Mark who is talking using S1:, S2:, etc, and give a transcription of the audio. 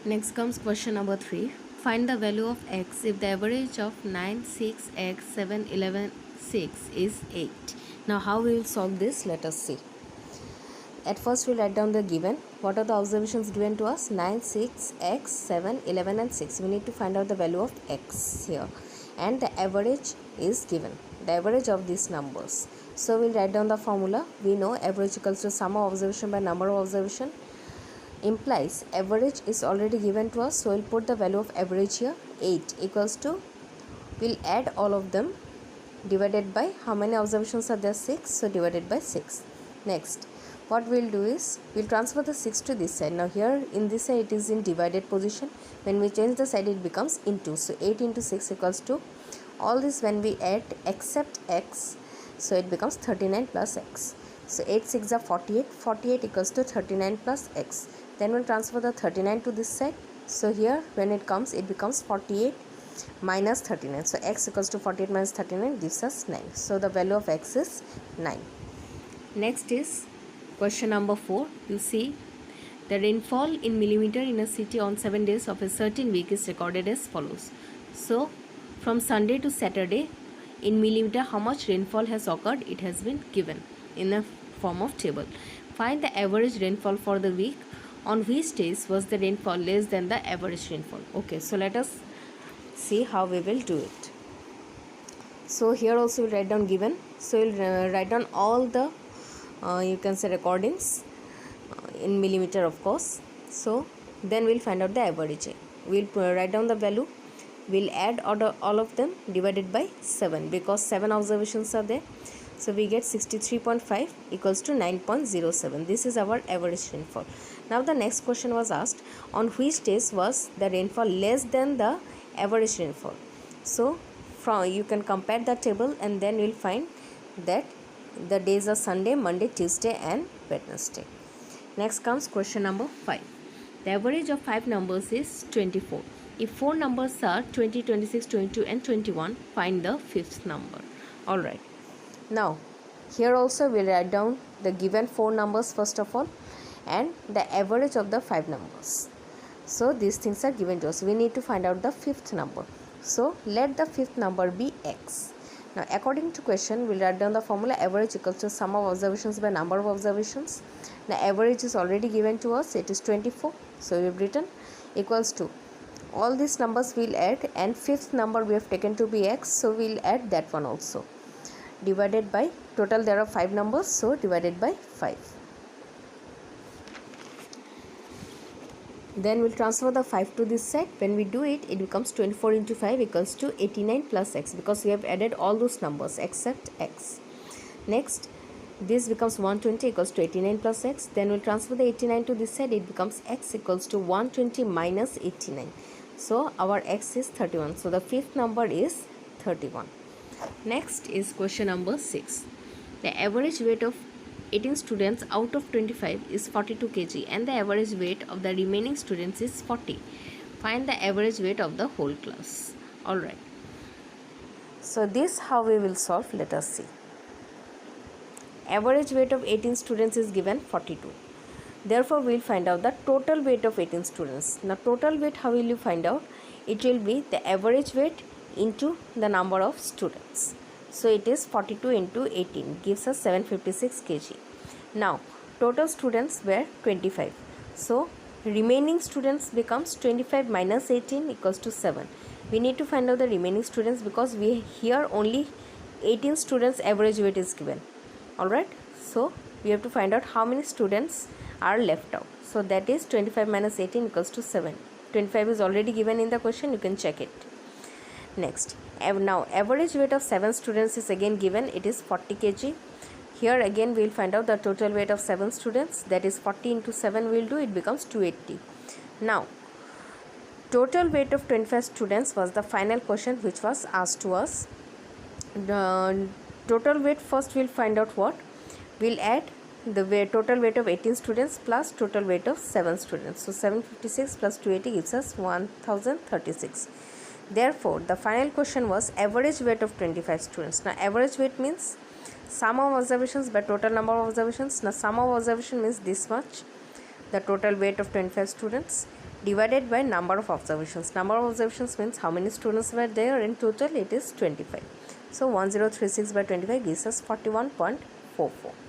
S1: Next comes question number 3. Find the value of x if the average of 9, 6, x, 7, 11, 6 is 8. Now how we will solve this? Let us see. At first we'll write down the given. What are the observations given to us? 9, 6, x, 7, 11 and 6. We need to find out the value of x here. And the average is given. The average of these numbers. So we'll write down the formula. We know average equals to sum of observation by number of observation. Implies average is already given to us, so we'll put the value of average here. 8 equals to, we'll add all of them, divided by how many observations are there? 6, so divided by 6. Next what we'll do is we'll transfer the 6 to this side. Now here in this side it is in divided position. When we change the side it becomes into, so 8 into 6 equals to, all this when we add except x, so it becomes 39 plus x. So 8 6 are 48, 48 equals to 39 plus x. Then we'll transfer the 39 to this side. So here when it comes, it becomes 48 minus 39. So x equals to 48 minus 39 gives us 9. So the value of x is 9. Next is question number 4. You see the rainfall in millimeter in a city on 7 days of a certain week is recorded as follows. So from Sunday to Saturday in millimeter how much rainfall has occurred, it has been given in the form of table. Find the average rainfall for the week. On which days was the rainfall less than the average rainfall? Okay, so let us see how we will do it. So here also we'll write down given. So we'll write down all the you can say recordings in millimeter of course. So then we'll find out the average. We'll write down the value. We'll add all of them divided by 7 because 7 observations are there. So we get 63.5 equals to 9.07. This is our average rainfall. Now the next question was asked, on which days was the rainfall less than the average rainfall? So from you can compare the table and then you'll find that the days are Sunday, Monday, Tuesday and Wednesday. Next comes question number 5. The average of 5 numbers is 24. If 4 numbers are 20, 26, 22 and 21, find the 5th number. Alright. Now here also we'll write down the given 4 numbers first of all and the average of the 5 numbers. So these things are given to us. We need to find out the 5th number. So let the 5th number be x. Now according to question we'll write down the formula average equals to sum of observations by number of observations. Now average is already given to us, it is 24. So we have written equals to, all these numbers we'll add and 5th number we have taken to be x, so we'll add that one also, divided by, total there are 5 numbers, so divided by 5. Then we'll transfer the 5 to this side. When we do it, it becomes 24 into 5 equals to 89 plus x because we have added all those numbers except x. Next this becomes 120 equals to 89 plus x. Then we'll transfer the 89 to this side, it becomes x equals to 120 minus 89. So our x is 31. So the 5th number is 31. Next is question number 6. The average weight of 18 students out of 25 is 42 kg and the average weight of the remaining students is 40. Find the average weight of the whole class. Alright. So this how we will solve, let us see. Average weight of 18 students is given 42. Therefore we will find out the total weight of 18 students. Now total weight how will you find out? It will be the average weight into the number of students. So it is 42 into 18 gives us 756 kg. Now total students were 25. So remaining students becomes 25 minus 18 equals to 7. We need to find out the remaining students because we here only 18 students average weight is given. Alright. So we have to find out how many students are left out. So that is 25 minus 18 equals to 7. 25 is already given in the question, you can check it. Next, now average weight of 7 students is again given, it is 40 kg. Here again we will find out the total weight of 7 students, that is 40 into 7 we will do, it becomes 280. Now total weight of 25 students was the final question which was asked to us. The total weight first we will find out what? We will add the total weight of 18 students plus total weight of 7 students. So 756 plus 280 gives us 1036. Therefore, the final question was average weight of 25 students. Now, average weight means sum of observations by total number of observations. Now, sum of observation means this much, the total weight of 25 students, divided by number of observations. Number of observations means how many students were there. In total it is 25. So 1036 by 25 gives us 41.44.